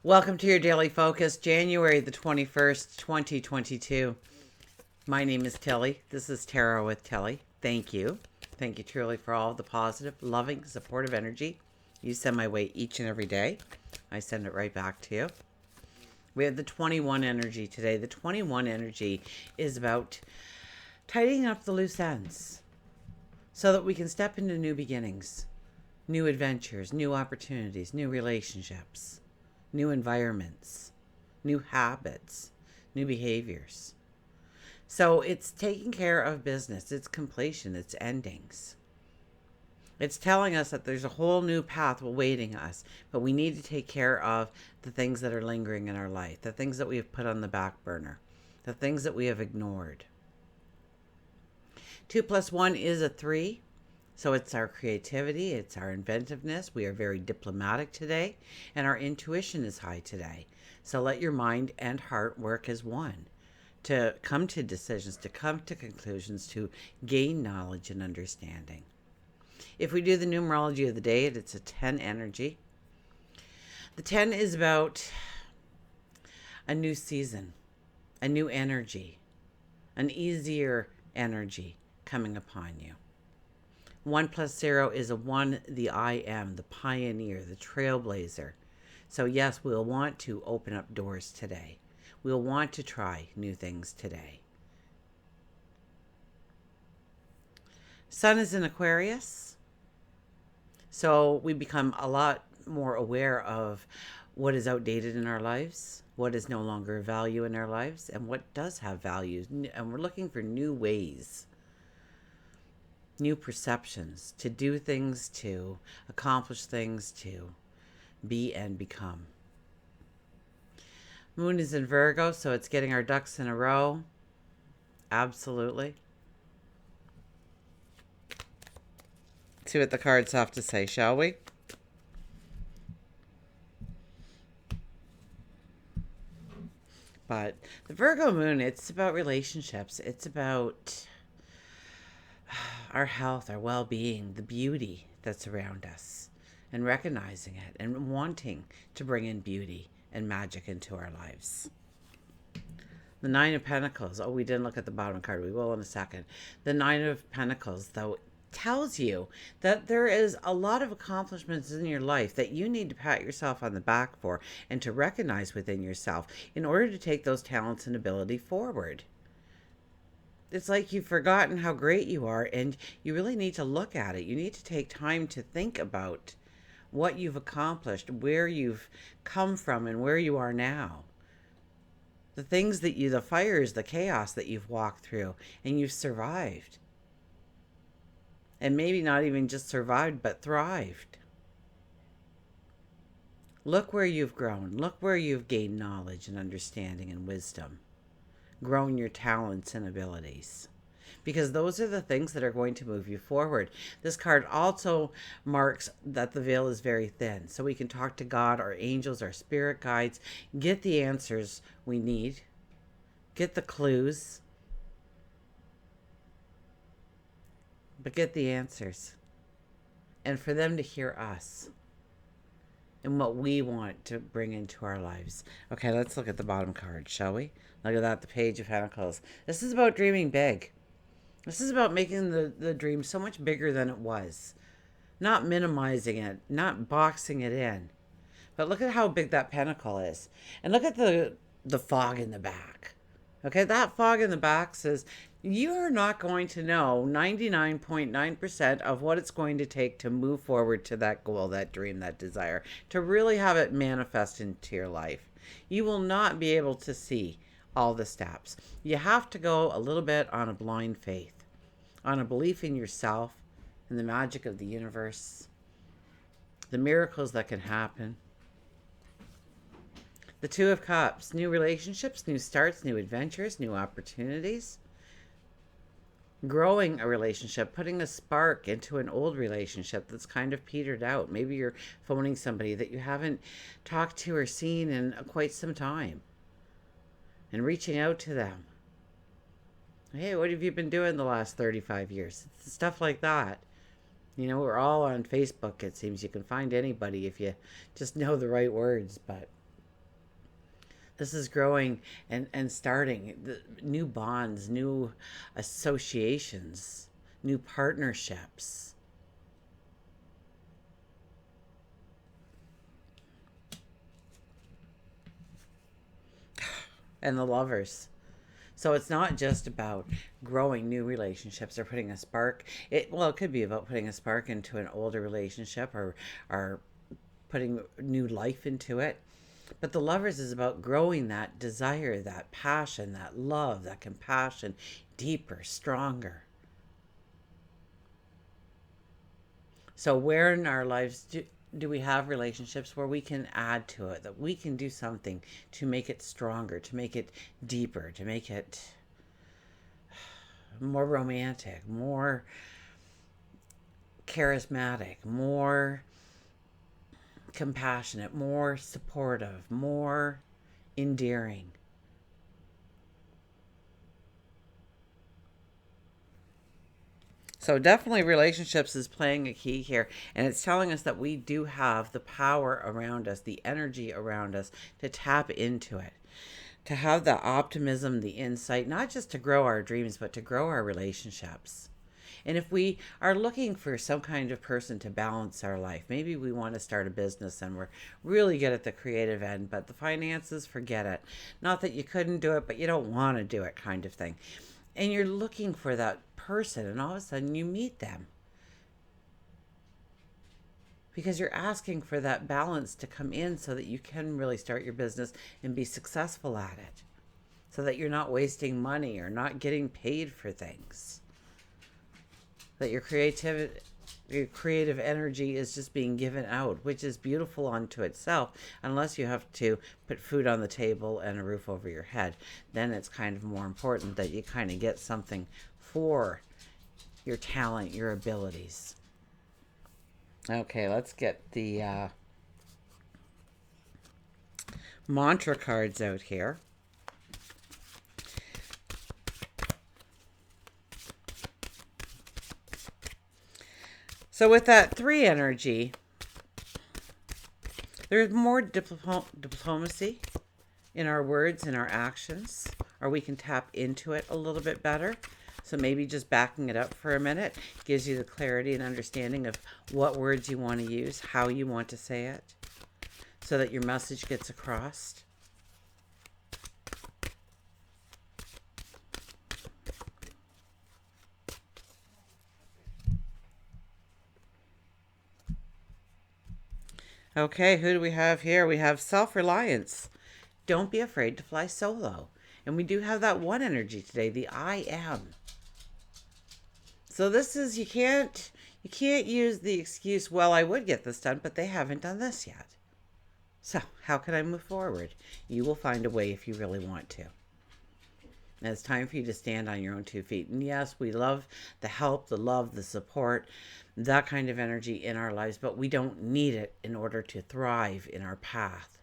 Welcome to your daily focus, January the 21st, 2022. My name is Tilly. This is Tarot with Tilly. Thank you. Thank you truly for all the positive, loving, supportive energy you send my way each and every day. I send it right back to you. We have the 21 energy today. The 21 energy is about tidying up the loose ends so that we can step into new beginnings, new adventures, new opportunities, new relationships, new environments, new habits, new behaviors. So it's taking care of business, it's completion, it's endings. It's telling us that there's a whole new path awaiting us, but we need to take care of the things that are lingering in our life, the things that we have put on the back burner, the things that we have ignored. 2 plus 1 is a 3. So it's our creativity, it's our inventiveness. We are very diplomatic today, and our intuition is high today. So let your mind and heart work as one to come to decisions, to come to conclusions, to gain knowledge and understanding. If we do the numerology of the day, it's a 10 energy. The 10 is about a new season, a new energy, an easier energy coming upon you. 1 plus 0 is a 1, the I am, the pioneer, the trailblazer. So yes, we'll want to open up doors today. We'll want to try new things today. Sun is in Aquarius. So we become a lot more aware of what is outdated in our lives, what is no longer of value in our lives, and what does have value. And we're looking for new ways, new perceptions, to do things, to accomplish things, to be and become. Moon is in Virgo, so it's getting our ducks in a row. Absolutely. See what the cards have to say, shall we? But the Virgo moon, it's about relationships. It's about our health, our well-being, the beauty that's around us, and recognizing it and wanting to bring in beauty and magic into our lives. The 9 of Pentacles. Oh, we didn't look at the bottom card. We will in a second. The 9 of Pentacles, though, tells you that there is a lot of accomplishments in your life that you need to pat yourself on the back for and to recognize within yourself in order to take those talents and ability forward. It's like you've forgotten how great you are, and you really need to look at it. You need to take time to think about what you've accomplished, where you've come from, and where you are now. The things that the fires, the chaos that you've walked through, and you've survived. And maybe not even just survived, but thrived. Look where you've grown. Look where you've gained knowledge and understanding and wisdom. Grown your talents and abilities, because those are the things that are going to move you forward. This card also marks that the veil is very thin, so we can talk to God, our angels, our spirit guides, get the answers we need, get the clues, but get the answers, and for them to hear us and what we want to bring into our lives. Okay, let's look at the bottom card, shall we? Look at that, the Page of Pentacles. This is about dreaming big. This is about making the dream so much bigger than it was. Not minimizing it, not boxing it in. But look at how big that pentacle is. And look at the fog in the back. Okay, that fog in the back says you're not going to know 99.9% of what it's going to take to move forward to that goal, that dream, that desire, to really have it manifest into your life. You will not be able to see all the steps. You have to go a little bit on a blind faith, on a belief in yourself and the magic of the universe, the miracles that can happen. The 2 of Cups, new relationships, new starts, new adventures, new opportunities. Growing a relationship, putting a spark into an old relationship that's kind of petered out. Maybe you're phoning somebody that you haven't talked to or seen in quite some time, and reaching out to them. Hey, what have you been doing the last 35 years? Stuff like that. You know, we're all on Facebook, it seems. You can find anybody if you just know the right words, but This is growing and starting new bonds, new associations, new partnerships. And the lovers. So it's not just about growing new relationships or putting a spark. It could be about putting a spark into an older relationship, or putting new life into it. But the lovers is about growing that desire, that passion, that love, that compassion deeper, stronger. So where in our lives do we have relationships where we can add to it, that we can do something to make it stronger, to make it deeper, to make it more romantic, more charismatic, more compassionate, more supportive, more endearing? So definitely relationships is playing a key here, and it's telling us that we do have the power around us, the energy around us, to tap into it, to have the optimism, the insight, not just to grow our dreams, but to grow our relationships. And if we are looking for some kind of person to balance our life, maybe we want to start a business and we're really good at the creative end, but the finances, forget it. Not that you couldn't do it, but you don't want to do it, kind of thing. And you're looking for that person, and all of a sudden you meet them because you're asking for that balance to come in so that you can really start your business and be successful at it, so that you're not wasting money or not getting paid for things, that your creative energy is just being given out, which is beautiful unto itself, unless you have to put food on the table and a roof over your head. Then it's kind of more important that you kind of get something for your talent, your abilities. Okay, let's get the mantra cards out here. So with that 3 energy, there's more diplomacy in our words and our actions, or we can tap into it a little bit better. So maybe just backing it up for a minute gives you the clarity and understanding of what words you want to use, how you want to say it, so that your message gets across. Okay, who do we have here? We have self-reliance. Don't be afraid to fly solo. And we do have that 1 energy today, the I am. So this is, you can't use the excuse, well, I would get this done, but they haven't done this yet. So how can I move forward? You will find a way if you really want to. And it's time for you to stand on your own 2 feet. And yes, we love the help, the love, the support, that kind of energy in our lives, but we don't need it in order to thrive in our path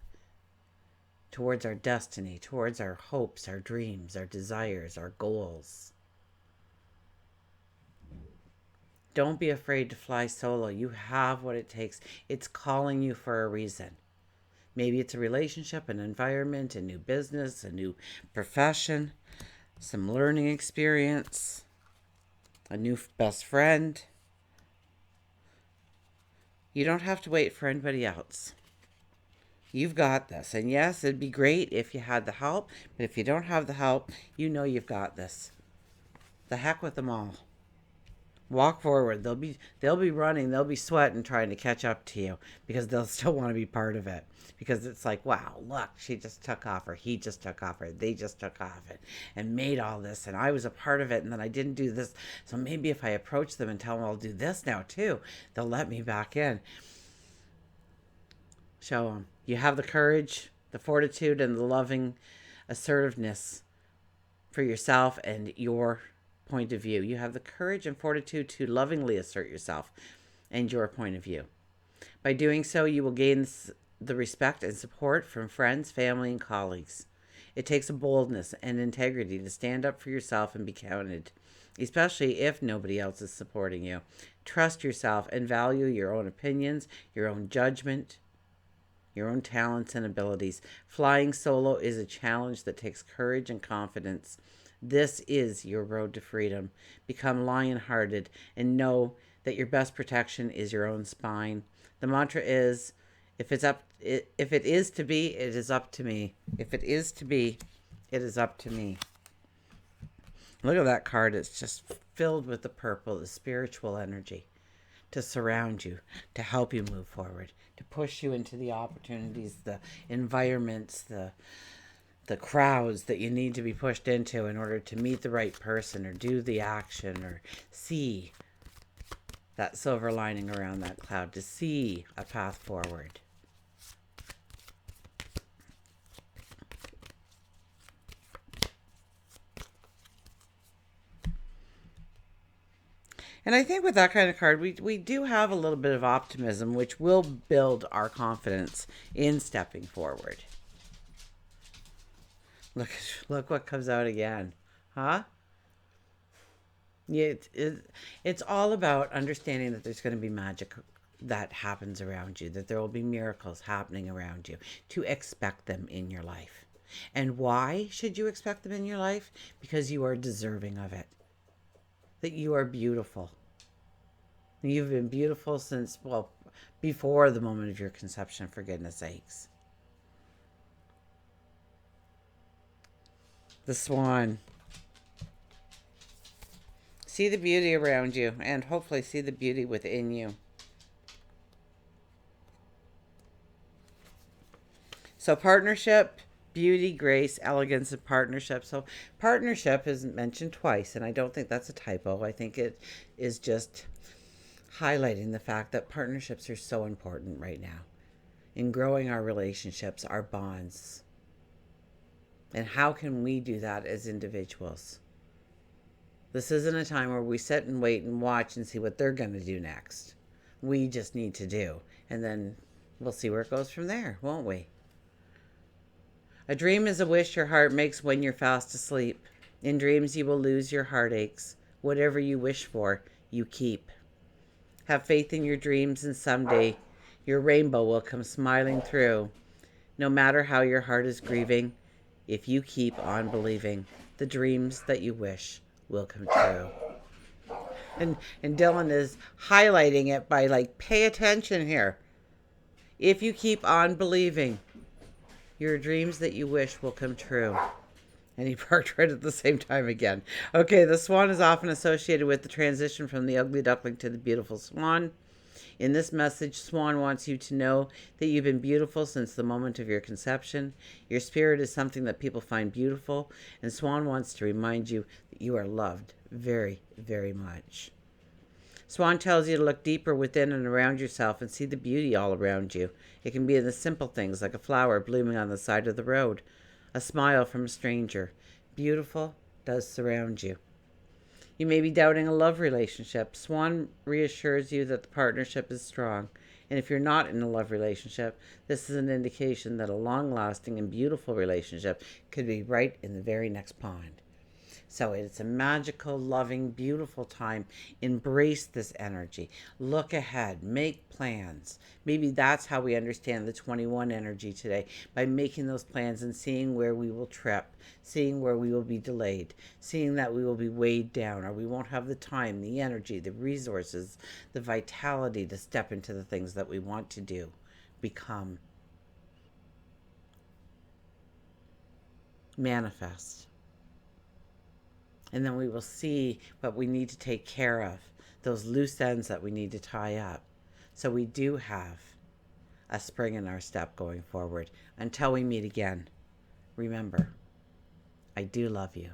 towards our destiny, towards our hopes, our dreams, our desires, our goals. Don't be afraid to fly solo. You have what it takes. It's calling you for a reason. Maybe it's a relationship, an environment, a new business, a new profession, some learning experience, a new best friend. You don't have to wait for anybody else. You've got this. And yes, it'd be great if you had the help, but if you don't have the help, you know you've got this. The heck with them all. Walk forward. They'll be running, they'll be sweating trying to catch up to you because they'll still want to be part of it. Because it's like, wow, look, she just took off, or he just took off, or they just took off it and made all this, and I was a part of it, and then I didn't do this. So maybe if I approach them and tell them I'll do this now too, they'll let me back in. Show them you have the courage, the fortitude, and the loving assertiveness for yourself and your point of view. You have the courage and fortitude to lovingly assert yourself and your point of view. By doing so, you will gain the respect and support from friends, family, and colleagues. It takes a boldness and integrity to stand up for yourself and be counted, especially if nobody else is supporting you. Trust yourself and value your own opinions, your own judgment. your own talents and abilities. Flying solo is a challenge that takes courage and confidence. This is your road to freedom. Become lion-hearted and know that your best protection is your own spine. The mantra is, if it is to be, it is up to me. If it is to be, it is up to me. Look at that card. It's just filled with the purple, the spiritual energy to surround you, to help you move forward, to push you into the opportunities, the environments, the crowds that you need to be pushed into in order to meet the right person or do the action or see that silver lining around that cloud, to see a path forward. And I think with that kind of card, we do have a little bit of optimism, which will build our confidence in stepping forward. Look what comes out again. Huh? Yeah, it's all about understanding that there's going to be magic that happens around you, that there will be miracles happening around you, to expect them in your life. And why should you expect them in your life? Because you are deserving of it. That you are beautiful. You've been beautiful since, well, before the moment of your conception, for goodness sakes. The swan. See the beauty around you, and hopefully see the beauty within you. So partnership, beauty, grace, elegance, and partnership. So partnership is mentioned twice, and I don't think that's a typo. I think it is just highlighting the fact that partnerships are so important right now in growing our relationships, our bonds. And how can we do that as individuals? This isn't a time where we sit and wait and watch and see what they're going to do next. We just need to do. And then we'll see where it goes from there, won't we? A dream is a wish your heart makes when you're fast asleep. In dreams you will lose your heartaches. Whatever you wish for, you keep. Have faith in your dreams, and someday your rainbow will come smiling through. No matter how your heart is grieving, if you keep on believing, the dreams that you wish will come true. And Dylan is highlighting it by pay attention here. If you keep on believing, your dreams that you wish will come true. And he barked right at the same time again. Okay, the swan is often associated with the transition from the ugly duckling to the beautiful swan. In this message, Swan wants you to know that you've been beautiful since the moment of your conception. Your spirit is something that people find beautiful, and Swan wants to remind you that you are loved very, very much. Swan tells you to look deeper within and around yourself and see the beauty all around you. It can be in the simple things, like a flower blooming on the side of the road, a smile from a stranger. Beautiful does surround you. You may be doubting a love relationship. Swan reassures you that the partnership is strong. And if you're not in a love relationship, this is an indication that a long-lasting and beautiful relationship could be right in the very next pond. So it's a magical, loving, beautiful time. Embrace this energy. Look ahead. Make plans. Maybe that's how we understand the 21 energy today, by making those plans and seeing where we will trip, seeing where we will be delayed, seeing that we will be weighed down, or we won't have the time, the energy, the resources, the vitality to step into the things that we want to do, become, manifest. And then we will see what we need to take care of, those loose ends that we need to tie up. So we do have a spring in our step going forward. Until we meet again, remember, I do love you.